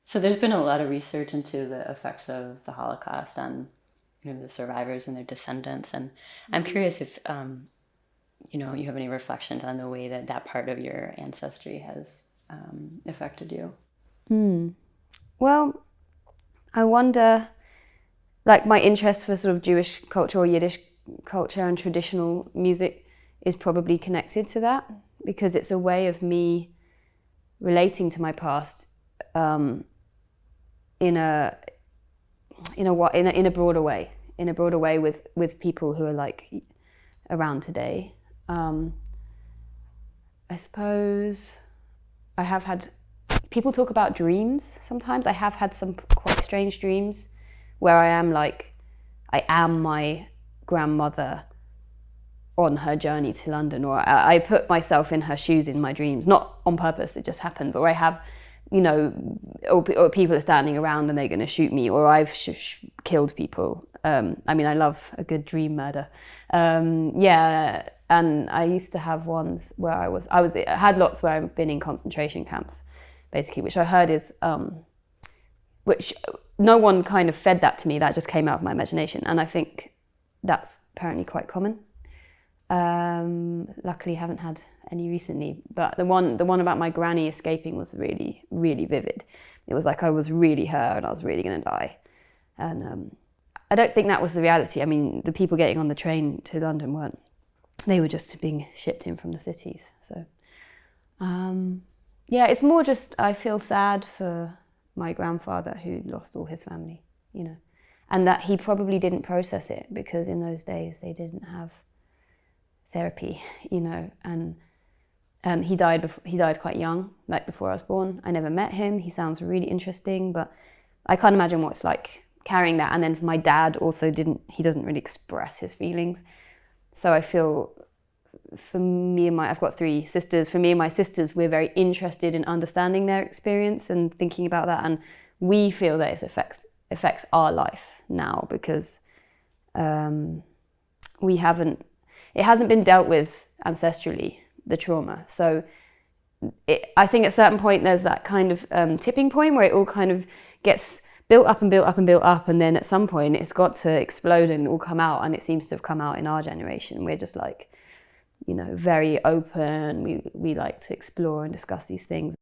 So there's been a lot of research into the effects of the Holocaust on the survivors and their descendants, and I'm curious if you have any reflections on the way that that part of your ancestry has affected you. Well, I wonder, like my interest for sort of Jewish culture or Yiddish culture and traditional music is probably connected to that because it's a way of me relating to my past in a in a broader way, with people who are like around today. I suppose I have had people talk about dreams sometimes. I have had some quite strange dreams where I am my grandmother on her journey to London, or I put myself in her shoes in my dreams, not on purpose, it just happens. Or I have, or people are standing around and they're going to shoot me, or I've killed people. I mean, I love a good dream murder. Yeah, and I used to have ones where I had lots where I've been in concentration camps, basically, which I heard is, which no one kind of fed that to me. That just came out of my imagination, and I think that's apparently quite common. Luckily, I haven't had any recently, but the one about my granny escaping was really, really vivid. It was like I was really her and I was really going to die. And I don't think that was the reality. I mean, the people getting on the train to London weren't. They were just being shipped in from the cities. So, yeah, it's more just I feel sad for my grandfather who lost all his family, and that he probably didn't process it because in those days they didn't have therapy, and he died quite young, like before I was born. I never met him. He sounds really interesting, but I can't imagine what it's like carrying that. And then my dad also doesn't really express his feelings. So I feel I've got 3 sisters. For me and my sisters, we're very interested in understanding their experience and thinking about that. And we feel that it affects our life now because it hasn't been dealt with ancestrally, the trauma. So I think at a certain point there's that kind of tipping point where it all kind of gets built up and built up and built up, and then at some point it's got to explode and all come out, and it seems to have come out in our generation. We're just like, very open. We like to explore and discuss these things.